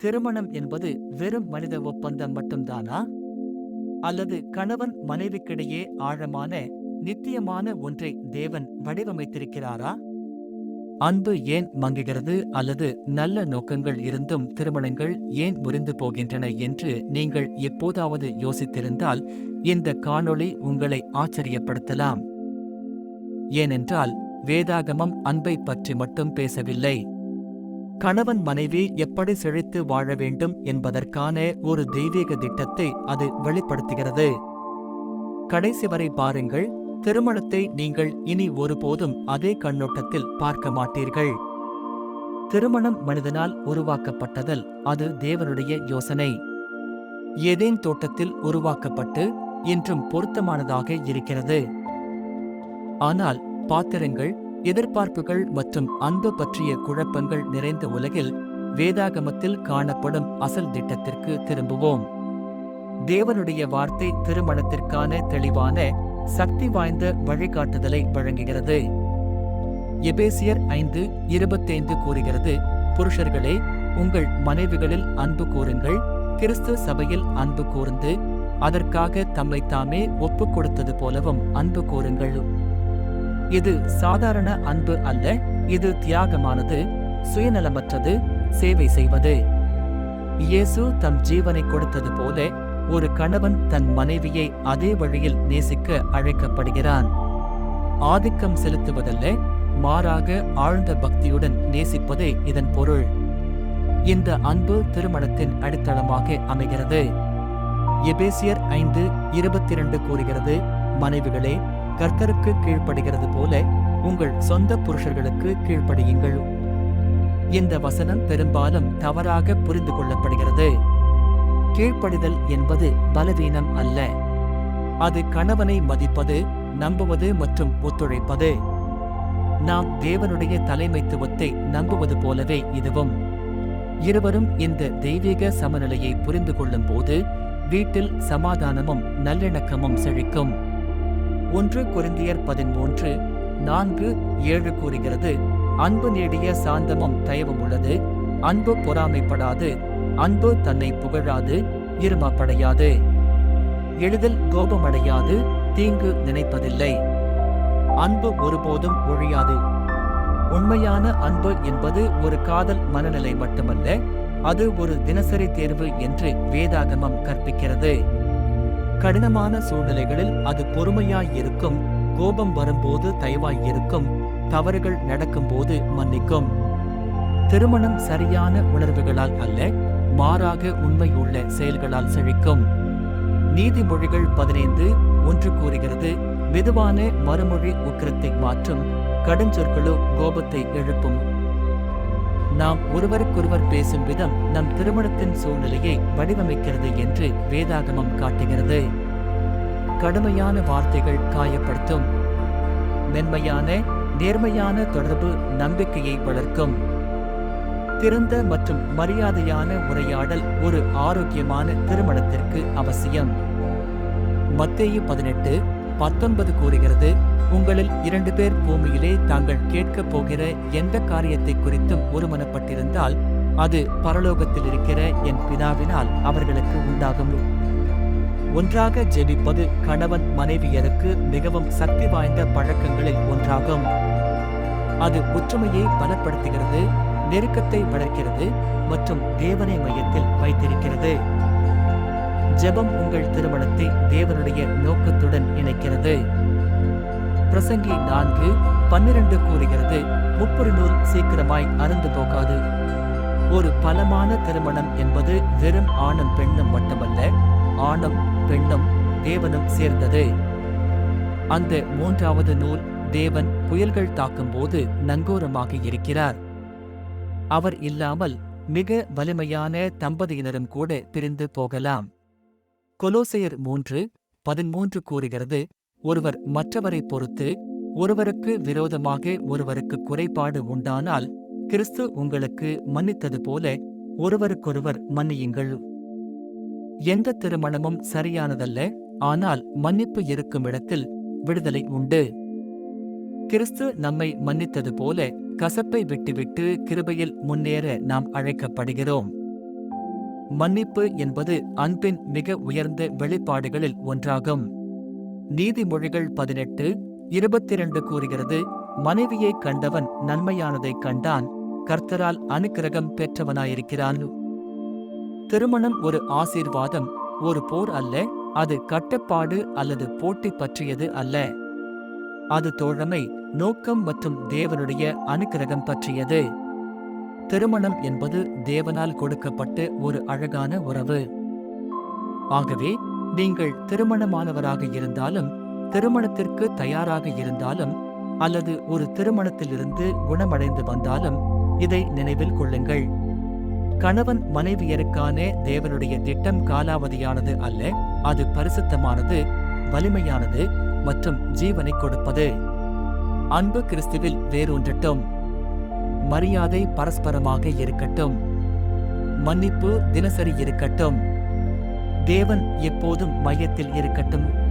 திருமணம் என்பது வெறும் மனித ஒப்பந்தம் மட்டும்தானா? அல்லது கணவன் மனைவிக்கிடையே ஆழமான, நித்தியமான ஒன்றை தேவன் வடிவமைத்திருக்கிறாரா? அன்பு ஏன் மங்குகிறது அல்லது நல்ல நோக்கங்கள் இருந்தும் திருமணங்கள் ஏன் முறிந்து போகின்றன என்று நீங்கள் எப்போதாவது யோசித்திருந்தால் இந்த காணொளி உங்களை ஆச்சரியப்படுத்தலாம். ஏனென்றால் வேதாகமம் அன்பை பற்றி மட்டும் பேசவில்லை. கணவன் மனைவி எப்படி செழித்து வாழ வேண்டும் என்பதற்கான ஒரு தெய்வீக திட்டத்தை அது வெளிப்படுத்துகிறது. கடைசி வரை பாருங்கள். திருமணத்தை நீங்கள் இனி ஒருபோதும் அதே கண்ணோட்டத்தில் பார்க்க மாட்டீர்கள். திருமணம் மனிதனால் உருவாக்கப்பட்டதல், அது தேவனுடைய யோசனை. ஏதேன் தோட்டத்தில் உருவாக்கப்பட்டு இன்றும் பொருத்தமானதாக இருக்கிறது. ஆனால் பாத்திரங்கள், எதிர்பார்ப்புகள் மற்றும் அன்பு பற்றிய குழப்பங்கள் நிறைந்த உலகில் வேதாகமத்தில் காணப்படும் அசல் திட்டத்திற்கு திரும்புவோம். தேவனுடைய வார்த்தை திருமணத்திற்கான தெளிவான, சக்தி வாய்ந்த வழிகாட்டுதலை வழங்குகிறது. எபேசியர் 5:25 கூறுகிறது, புருஷர்களே, உங்கள் மனைவிகளில் அன்பு கூறுங்கள், கிறிஸ்து சபையில் அன்பு கூர்ந்து அதற்காக தம்மை தாமே ஒப்புக் கொடுத்தது போலவும் அன்பு கூறுங்கள். இது சாதாரண அன்பு அல்ல, இது தியாகமானது, சுயநலமற்றது, சேவை செய்வது. இயேசு தம் ஜீவனை கொடுத்தது போல ஒரு கணவன் தன் மனைவியை அதே வழியில் நேசிக்க அழைக்கப்படுகிறான். ஆதிக்கம் செலுத்துவதல்ல, மாறாக ஆழ்ந்த பக்தியுடன் நேசிப்பதே இதன் பொருள். இந்த அன்பு திருமணத்தின் அடித்தளமாக அமைகிறது. எபேசியர் 5:22 கூறுகிறது, மனைவிகளே, கர்த்தருக்கு கீழ்ப்படுகிறது போல உங்கள் சொந்த புருஷர்களுக்கு கீழ்ப்படியுங்கள். இந்த வசனம் பெரும்பாலும் தவறாக புரிந்து கொள்ளப்படுகிறது. கீழ்ப்படிதல் என்பது பலவீனம் அல்ல. அது கணவனை மதிப்பது, நம்புவது மற்றும் ஒத்துழைப்பது. நாம் தேவனுடைய தலைமைத்துவத்தை நம்புவது போலவே இதுவும். இருவரும் இந்த தெய்வீக சமநிலையை புரிந்து கொள்ளும் போது வீட்டில் சமாதானமும் நல்லிணக்கமும் செழிக்கும். 1 கொரிந்தியர் 13:4-7 கூறுகிறது, அன்பு நீடிய சாந்தமும் தயவும் உள்ளது, அன்பு பொறாமைப்படாது, அன்பு தன்னை புகழாது, இருமாப்படையாது, எளிதில் கோபமடையாது, தீங்கு நினைப்பதில்லை, அன்பு ஒருபோதும் ஒழியாது. உண்மையான அன்பு என்பது ஒரு காதல் மனநிலை மட்டுமல்ல, அது ஒரு தினசரி தேர்வு என்று வேதாகமம் கற்பிக்கிறது. கடினமான சூழ்நிலைகளில் அது பொறுமையாயிருக்கும், கோபம் வரும்போது தயவாயிருக்கும், தவறுகள் நடக்கும்போது மன்னிக்கும். திருமணம் சரியான உணர்வுகளால் அல்ல, மாறாக உண்மையுள்ள செயல்களால் செழிக்கும். நீதிமொழிகள் 15:1 கூறுகிறது, மெதுவான மறுமொழி உக்கிரத்தை மாற்றும், கடுஞ்சொற்களோ கோபத்தை எழுப்பும். நாம் ஒருவருக்கொருவர் பேசும் விதம் நம் திருமணத்தின் சூழ்நிலையை வடிவமைக்கிறது என்று வேதாகமம் காட்டுகிறது. கடுமையான வார்த்தைகள் காயப்படுத்தும். மென்மையான, நேர்மையான தொடர்பு நம்பிக்கையை வளர்க்கும். திறந்த மற்றும் மரியாதையான உரையாடல் ஒரு ஆரோக்கியமான திருமணத்திற்கு அவசியம். மத்தேயு 18:19 கூறுகிறது, உங்களில் 2 பேர் பூமியிலே தாங்கள் கேட்கப் போகிற எந்த காரியத்தை குறித்தும் ஒருமனப்பட்டிருந்தால் அது பரலோகத்தில் இருக்கிற என் பிதாவினால் அவர்களுக்கு உண்டாகும். ஒன்றாக ஜெபிப்பது கணவன் மனைவியருக்கு மிகவும் சக்தி வாய்ந்த பழக்கங்களில் ஒன்றாகும். அது ஒற்றுமையை பலப்படுத்துகிறது, நெருக்கத்தை வளர்க்கிறது மற்றும் தேவனை மையத்தில் வைத்திருக்கிறது. ஜெபம் உங்கள் திருமணத்தை தேவனுடைய நோக்கத்துடன் இணைக்கிறது. பிரசங்கி 4:12 கூறுகிறது, முப்பொரு நூல் சீக்கிரமாய் அறுந்து போகாது. ஒரு பலமான திருமணம் என்பது வெறும் ஆணும் பெண்ணும் மட்டுமல்ல, ஆணும் பெண்ணும் தேவனும் சேர்ந்தது. அந்த 3வது நூல் தேவன் புயல்கள் தாக்கும்போது நங்கூரமாக இருக்கிறார். அவர் இல்லாமல் மிக வலிமையான தம்பதியினரும் கூட பிரிந்து போகலாம். கொலோசையர் 3:13 கூறுகிறது, ஒருவர் மற்றவரை பொறுத்து ஒருவருக்கு விரோதமாக ஒருவருக்கு குறைபாடு உண்டானால் கிறிஸ்து உங்களுக்கு மன்னித்தது போல ஒருவருக்கொருவர் மன்னியுங்கள். எந்த திருமணமும் சரியானதல்ல, ஆனால் மன்னிப்பு இருக்கும் இடத்தில் விடுதலை உண்டு. கிறிஸ்து நம்மை மன்னித்தது போல கசப்பை விட்டுவிட்டு கிருபையில் முன்னேற நாம் அழைக்கப்படுகிறோம். மன்னிப்பு என்பது அன்பின் மிக உயர்ந்த வெளிப்பாடுகளில் ஒன்றாகும். நீதிமொழிகள் 18:22 கூறுகிறது, மனைவியை கண்டவன் நன்மையானதைக் கண்டான், கர்த்தரால் அனுக்கிரகம் பெற்றவனாயிருக்கிறான். திருமணம் ஒரு ஆசீர்வாதம், ஒரு போர் அல்ல. அது கட்டுப்பாடு அல்லது போட்டி பற்றியது அல்ல. அது தோழமை, நோக்கம் மற்றும் தேவனுடைய அனுக்கிரகம் பற்றியது. திருமணம் என்பது தேவனால் கொடுக்கப்பட்ட ஒரு அழகான உறவு. ஆகவே நீங்கள் திருமணமானவராக இருந்தாலும், திருமணத்திற்கு தயாராக இருந்தாலும், அல்லது ஒரு திருமணத்திலிருந்து குணமடைந்து வந்தாலும் இதை நினைவில் கொள்ளுங்கள். கணவன் மனைவியருக்கான தேவனுடைய திட்டம் காலாவதியானது அல்ல. அது பரிசுத்தமானது, வலிமையானது மற்றும் ஜீவனை கொடுப்பது. அன்பு கிறிஸ்துவில் வேரூன்றட்டும். மரியாதை பரஸ்பரமாக இருக்கட்டும். மன்னிப்பு தினசரி இருக்கட்டும். தேவன் எப்போதும் மையத்தில் இருக்கட்டும்.